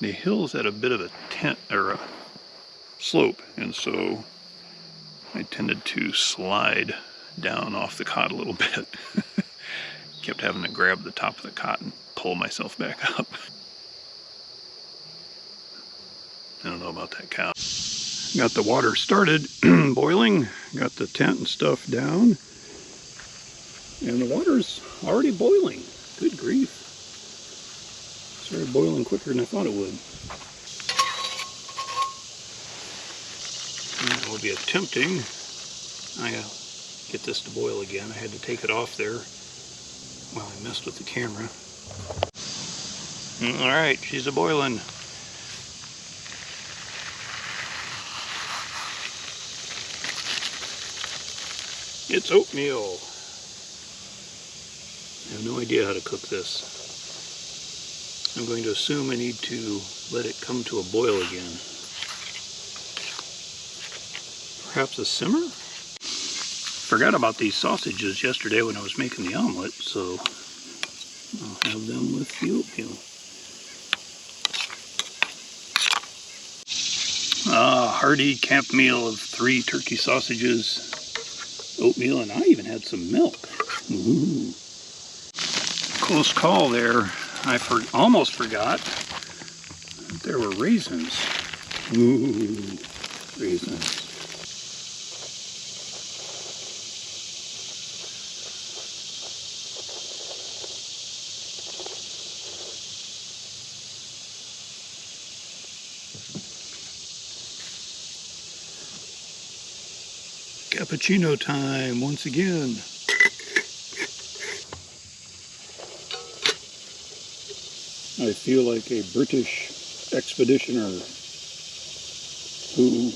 the hill's at a bit of a tent or a slope, and so I tended to slide down off the cot a little bit. Kept having to grab the top of the cot and pull myself back up. I don't know about that cow. Got the water started boiling, got the tent and stuff down, and the water's already boiling. Good grief. Started boiling quicker than I thought it would. And that would be attempting. I get this to boil again. I had to take it off there while I messed with the camera. Alright, she's a boiling. It's oatmeal. I have no idea how to cook this. I'm going to assume I need to let it come to a boil again. Perhaps a simmer? Forgot about these sausages yesterday when I was making the omelet, so I'll have them with the oatmeal. Hearty camp meal of 3 turkey sausages, oatmeal, and I even had some milk. Ooh. Close call there. I almost forgot that there were raisins. Ooh, raisins. Cappuccino time once again. I feel like a British expeditioner who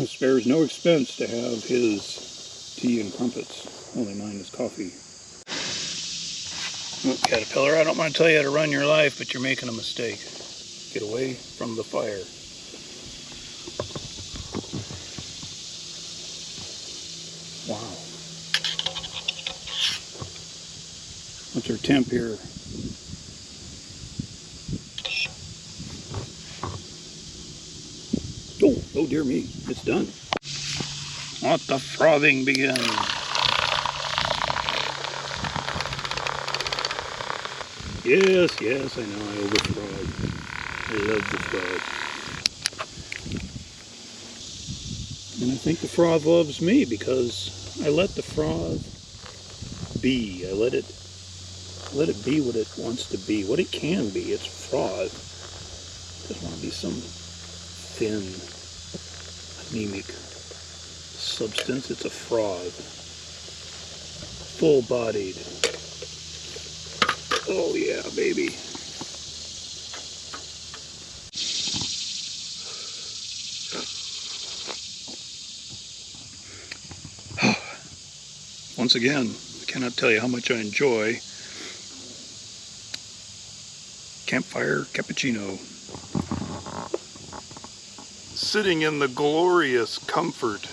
spares no expense to have his tea and crumpets. Only mine is coffee. Oh, Caterpillar, I don't want to tell you how to run your life, but you're making a mistake. Get away from the fire. Wow. What's our temp here? Oh dear me, it's done. Let the frothing begin. Yes, I know, I overfrog. I love the frog. And I think the frog loves me because I let the frog be. I let it be what it wants to be, what it can be. It's frog. It doesn't want to be some thin, anemic substance. It's a frog. Full-bodied. Oh yeah, baby. Once again, I cannot tell you how much I enjoy campfire cappuccino. Sitting in the glorious comfort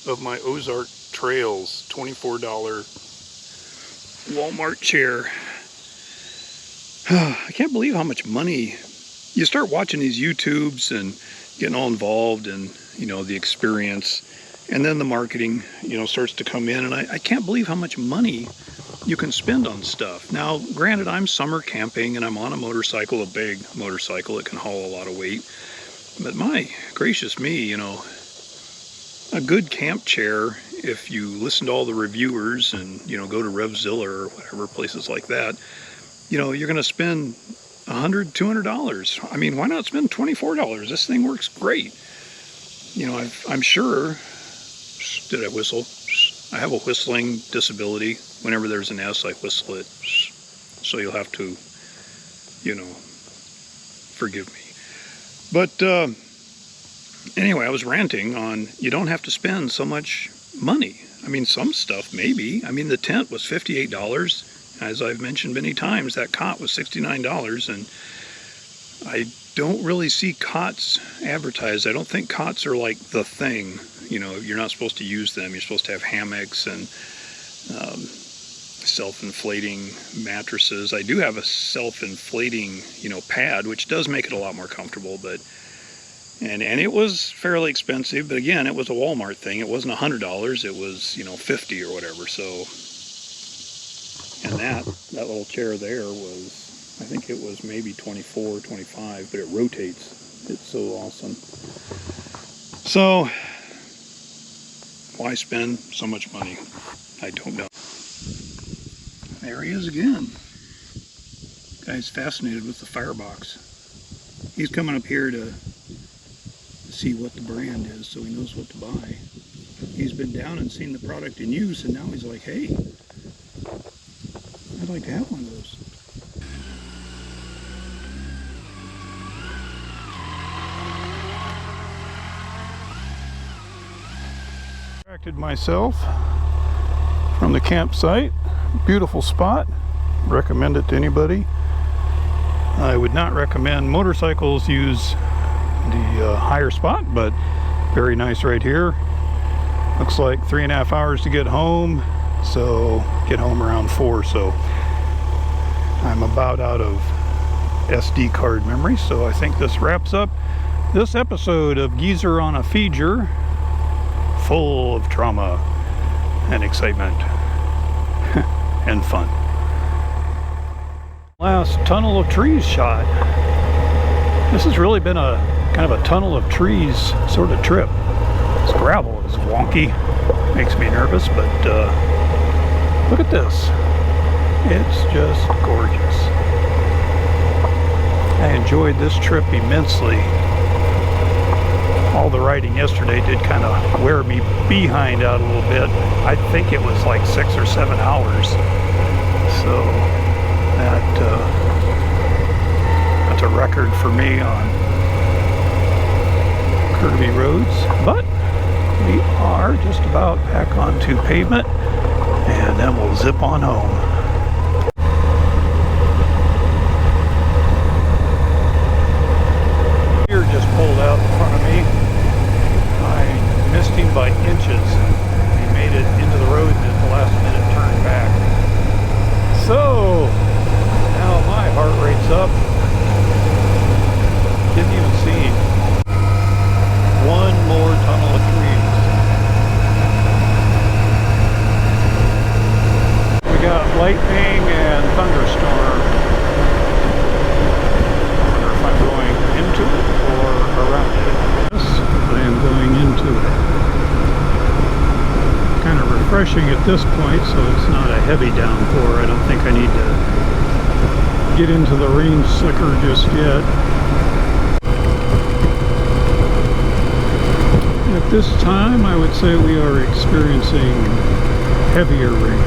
of my Ozark Trails $24 Walmart chair. I can't believe how much money you start watching these YouTubes and getting all involved in, the experience, and then the marketing, starts to come in, and I can't believe how much money you can spend on stuff. Now, granted, I'm summer camping and I'm on a motorcycle, a big motorcycle that can haul a lot of weight. But my gracious me, a good camp chair, if you listen to all the reviewers and, go to RevZilla or whatever, places like that, you're going to spend $100, $200. I mean, why not spend $24? This thing works great. I'm sure, did I whistle? I have a whistling disability. Whenever there's an S, I whistle it. So you'll have to, forgive me. But anyway, I was ranting on you don't have to spend so much money. I mean, some stuff maybe. I mean, the tent was $58. As I've mentioned many times, that cot was $69. And I don't really see cots advertised. I don't think cots are like the thing. You're not supposed to use them. You're supposed to have hammocks and self-inflating mattresses. I do have a self-inflating, pad, which does make it a lot more comfortable, but and it was fairly expensive, but again, it was a Walmart thing. It wasn't $100, it was, $50 or whatever. So, and that little chair there was, I think it was maybe 24, 25, but it rotates. It's so awesome. So, why spend so much money? I don't know. There he is again. Guy's fascinated with the firebox. He's coming up here to see what the brand is so he knows what to buy. He's been down and seen the product in use, and now he's like, hey, I'd like to have one of those. Distracted myself from the campsite. Beautiful spot. Recommend it to anybody. I would not recommend motorcycles use the higher spot, but very nice right here. Looks like 3.5 hours to get home, so get home around 4. So I'm about out of SD card memory, so I think this wraps up this episode of Geezer on a Feeder, full of trauma and excitement and fun. Last tunnel of trees shot. This has really been a kind of a tunnel of trees sort of trip. This gravel is wonky, makes me nervous, but look at this. It's just gorgeous. I enjoyed this trip immensely. All the riding yesterday did kind of wear me behind out a little bit. I think it was like 6 or 7 hours. So that's a record for me on curvy roads. But we are just about back onto pavement, and then we'll zip on home. Deer just pulled out in front of me. I missed him by inches. He made it into the road and at the last minute turned back. So now my heart rate's up. Didn't even see him. One more tunnel of trees. We got lightning and thunderstorm. I wonder if I'm going into it or around it. Yes, I am going into it. Kind of refreshing at this point, so it's not a heavy downpour. I don't think I need to get into the rain slicker just yet. At this time, I would say we are experiencing heavier rain.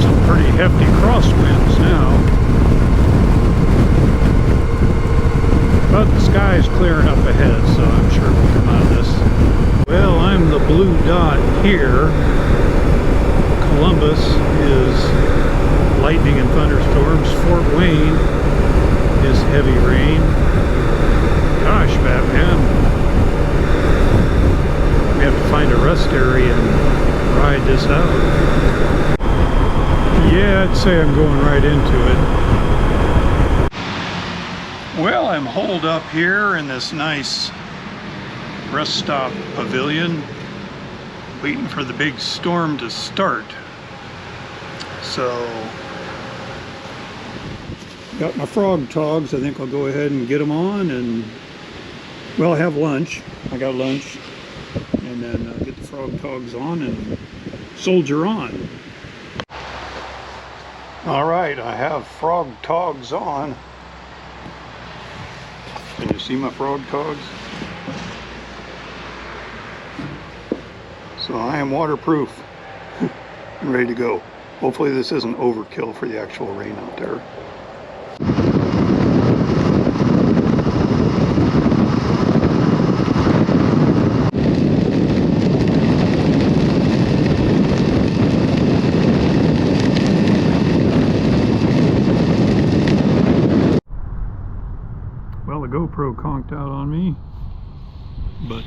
Some pretty hefty crosswinds now. But the sky is clearing up ahead, so I'm sure we'll come out of this. Well, I'm the blue dot here. Columbus is lightning and thunderstorms. Fort Wayne is heavy rain. Gosh, Batman. We have to find a rest area and ride this out. Yeah, I'd say I'm going right into it. Well, I'm holed up here in this nice rest stop pavilion, waiting for the big storm to start. So, got my Frogg Toggs. I think I'll go ahead and get them on and, well, have lunch. I got lunch. And then get the Frogg Toggs on and soldier on. All right, I have Frogg Toggs on. Can you see my Frogg Toggs? So I am waterproof. I'm ready to go. Hopefully this isn't overkill for the actual rain out there. Well, the GoPro conked out on me, but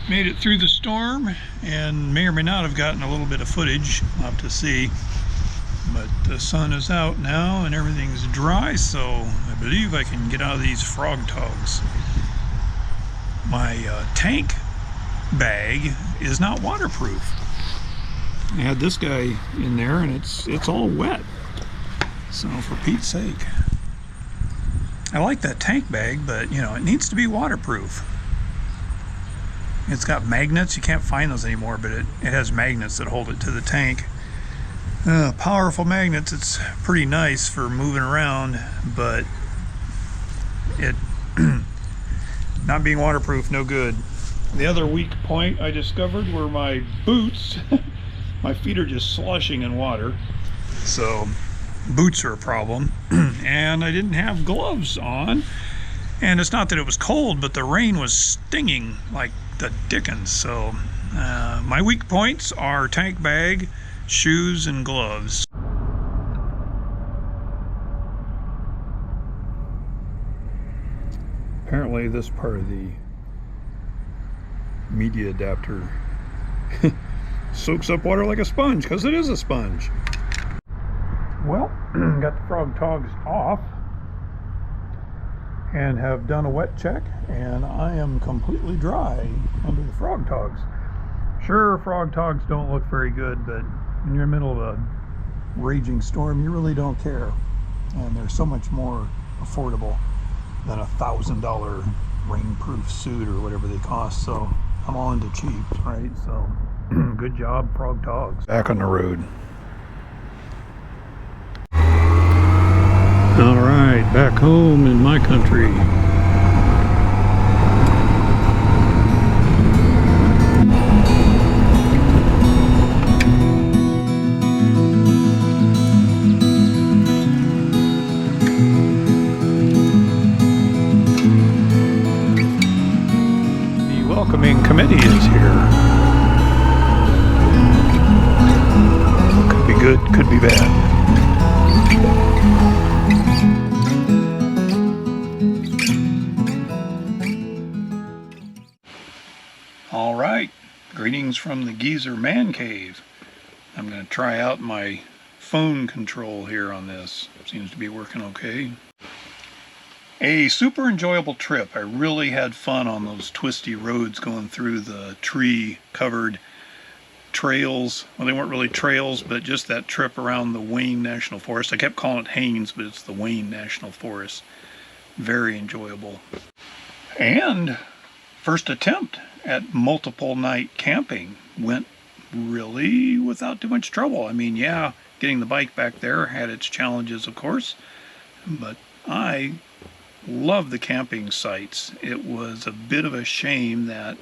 Made it through the storm and may or may not have gotten a little bit of footage. I'll have to see. But the sun is out now and everything's dry, so I believe I can get out of these Frogg Toggs. My tank bag is not waterproof. I had this guy in there and it's all wet. So for Pete's sake. I like that tank bag, but you know, it needs to be waterproof. It's got magnets. You can't find those anymore, but it has magnets that hold it to the tank. Powerful magnets. It's pretty nice for moving around, but it not being waterproof, no good. The other weak point I discovered were my boots. My feet are just sloshing in water, so boots are a problem. And I didn't have gloves on, and it's not that it was cold, but the rain was stinging like the dickens. So my weak points are tank bag, shoes, and gloves. Apparently this part of the media adapter soaks up water like a sponge, because it is a sponge. Well, got the Frogg Toggs off and have done a wet check, and I am completely dry under the Frogg Toggs. Sure, Frogg Toggs don't look very good, but when you're in the middle of a raging storm, you really don't care. And they're so much more affordable than a $1,000 rainproof suit or whatever they cost. So I'm all into cheap, right? So good job, Frogg Toggs. Back on the road. All right, back home in my country. The welcoming committee is here. Could be good, could be bad. All right, greetings from the Geezer Man Cave. I'm going to try out my phone control here on this. Seems to be working okay. A super enjoyable trip. I really had fun on those twisty roads going through the tree-covered trails. Well, they weren't really trails, but just that trip around the Wayne National Forest. I kept calling it Haines, but it's the Wayne National Forest. Very enjoyable. And first attempt at multiple night camping went really without too much trouble. I mean, yeah, getting the bike back there had its challenges, of course, but I love the camping sites. It was a bit of a shame that,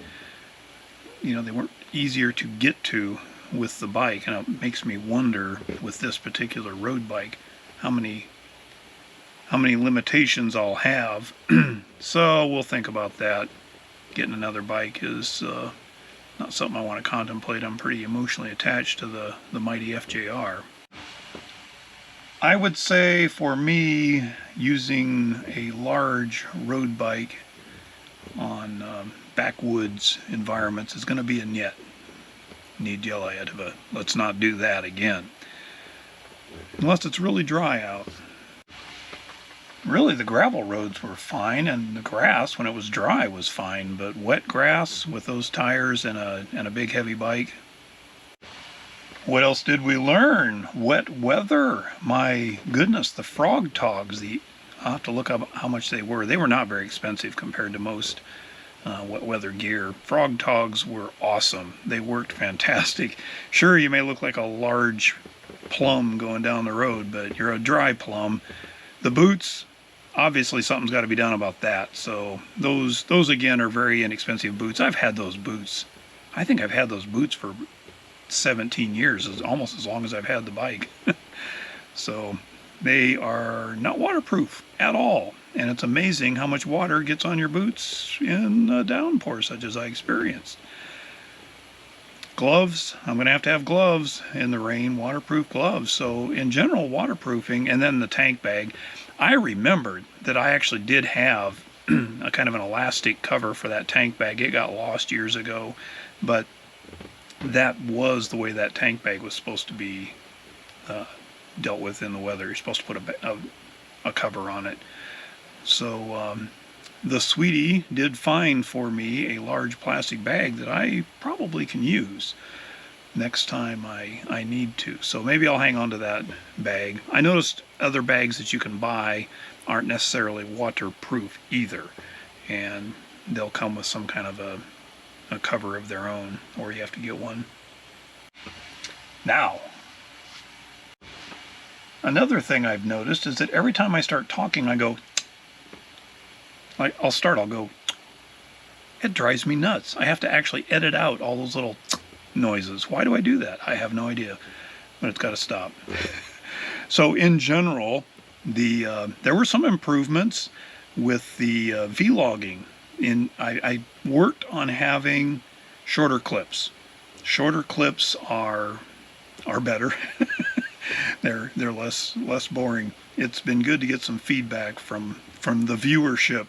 you know, they weren't easier to get to with the bike, and it makes me wonder with this particular road bike how many limitations I'll have. So we'll think about that. Getting another bike is not something I want to contemplate. I'm pretty emotionally attached to the mighty FJR. I would say for me, using a large road bike on backwoods environments is going to be a net. Need yellow out of a let's not do that again. Unless it's really dry out. Really, the gravel roads were fine, and the grass, when it was dry, was fine, but wet grass with those tires and a big heavy bike. What else did we learn? Wet weather. My goodness, the Frogg Toggs. I'll have to look up how much they were. They were not very expensive compared to most wet weather gear. Frogg Toggs were awesome. They worked fantastic. Sure, you may look like a large plum going down the road, but you're a dry plum. The boots, obviously something's got to be done about that. So those again are very inexpensive boots. I've had those boots. I think I've had those boots for 17 years, almost as long as I've had the bike. So they are not waterproof at all. And it's amazing how much water gets on your boots in a downpour such as I experienced. Gloves, I'm going to have gloves in the rain, waterproof gloves. So in general, waterproofing, and then the tank bag. I remembered that I actually did have a kind of an elastic cover for that tank bag. It got lost years ago, but that was the way that tank bag was supposed to be dealt with in the weather. You're supposed to put a cover on it. So the Sweetie did find for me a large plastic bag that I probably can use next time I need to. So maybe I'll hang on to that bag. I noticed other bags that you can buy aren't necessarily waterproof either, and they'll come with some kind of a cover of their own, or you have to get one. Now, another thing I've noticed is that every time I start talking, I go, I'll go, it drives me nuts. I have to actually edit out all those little noises. Why do I do that? I have no idea, but it's got to stop. So in general, there were some improvements with the vlogging. I worked on having shorter clips. Shorter clips are better. they're less boring. It's been good to get some feedback from the viewership,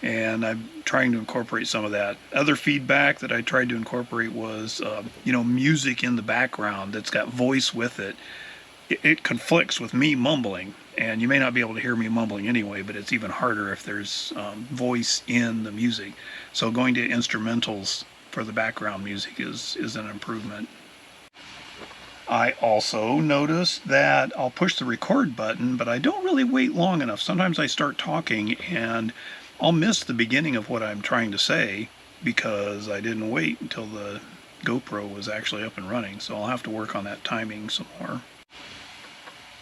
and I'm trying to incorporate some of that. Other feedback that I tried to incorporate was music in the background that's got voice with it. It conflicts with me mumbling, and you may not be able to hear me mumbling anyway, but it's even harder if there's voice in the music. So going to instrumentals for the background music is an improvement. I also noticed that I'll push the record button, but I don't really wait long enough. Sometimes I start talking and I'll miss the beginning of what I'm trying to say because I didn't wait until the GoPro was actually up and running. So I'll have to work on that timing some more.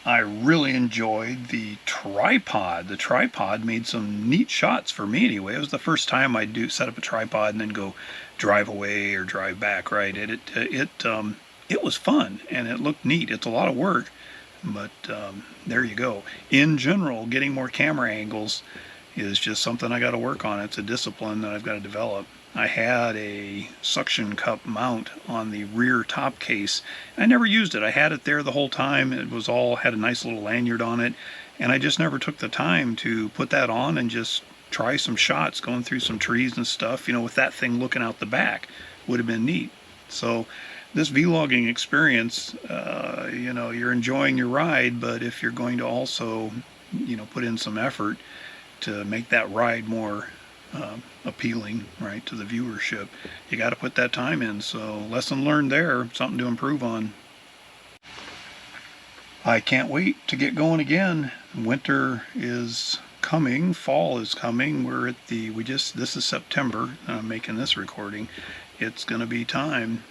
I really enjoyed the tripod. The tripod made some neat shots for me anyway. It was the first time I'd set up a tripod and then go drive away or drive back, right? It was fun and it looked neat. It's a lot of work, but there you go. In general, getting more camera angles is just something I got to work on. It's a discipline that I've got to develop. I had a suction cup mount on the rear top case. I never used it. I had it there the whole time. It was had a nice little lanyard on it, and I just never took the time to put that on and just try some shots going through some trees and stuff, with that thing looking out the back. Would have been neat. So this vlogging experience, you're enjoying your ride, but if you're going to also, put in some effort to make that ride more appealing, right, to the viewership, you got to put that time in. So lesson learned there, something to improve on. I can't wait to get going again. Winter is coming, fall is coming. We're at this is September, making this recording. It's going to be time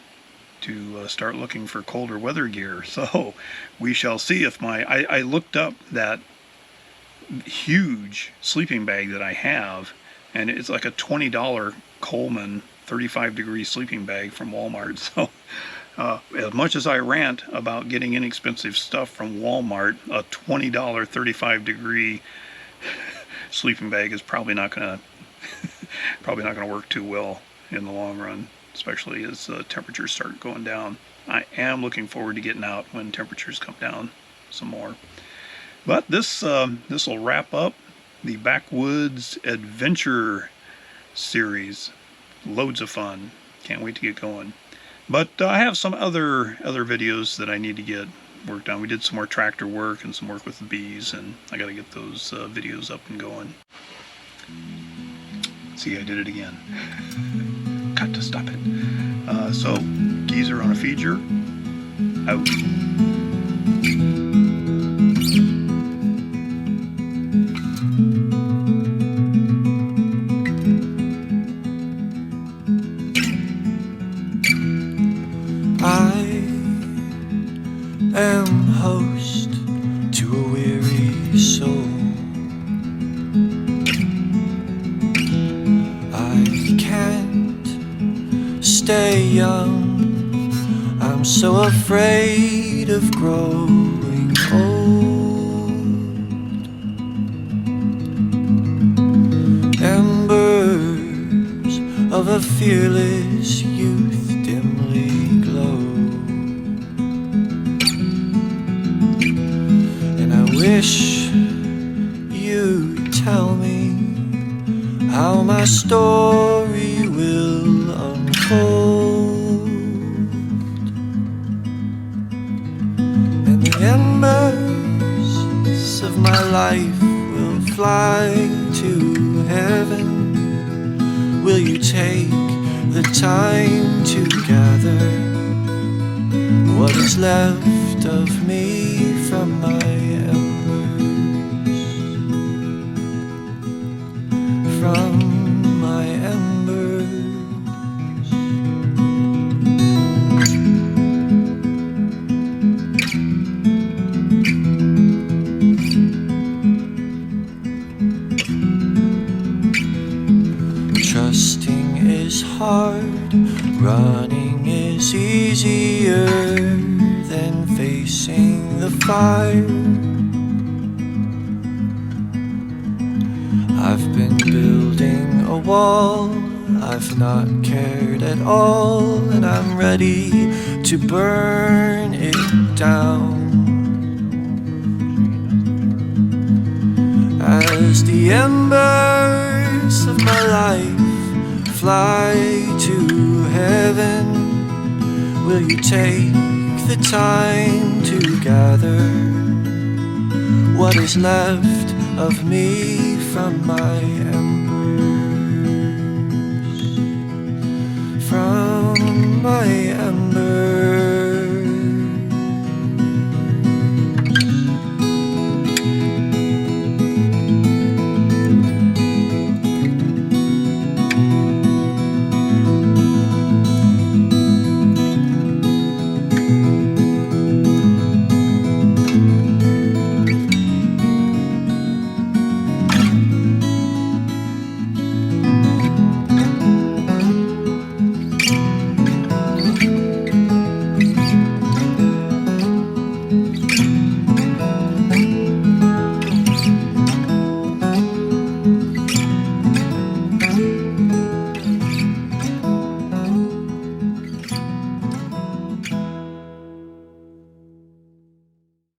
to start looking for colder weather gear. So we shall see if I looked up that huge sleeping bag that I have, and it's like a $20 Coleman 35-degree sleeping bag from Walmart. So as much as I rant about getting inexpensive stuff from Walmart, a $20 35-degree sleeping bag is probably not gonna work too well in the long run, especially as temperatures start going down. I am looking forward to getting out when temperatures come down some more. But this will wrap up the Backwoods Adventure series. Loads of fun. Can't wait to get going. But I have some other videos that I need to get worked on. We did some more tractor work and some work with the bees, and I got to get those videos up and going. See, I did it again. Got to stop it. So, geezer on a feeder. Out. Am host to a weary soul. I can't stay young. I'm so afraid of growing old. Embers of a fearless youth dimly glow. Wish you'd tell me story will unfold, and the embers of my life will fly to heaven. Will you take the time to gather what is left of me from my embers? From my embers. Trusting is hard, running is easier than facing the fire. I've been building a wall I've not cared at all, and I'm ready to burn it down. As the embers of my life fly to heaven, will you take the time to gather what is left of me from my embers? From my embers.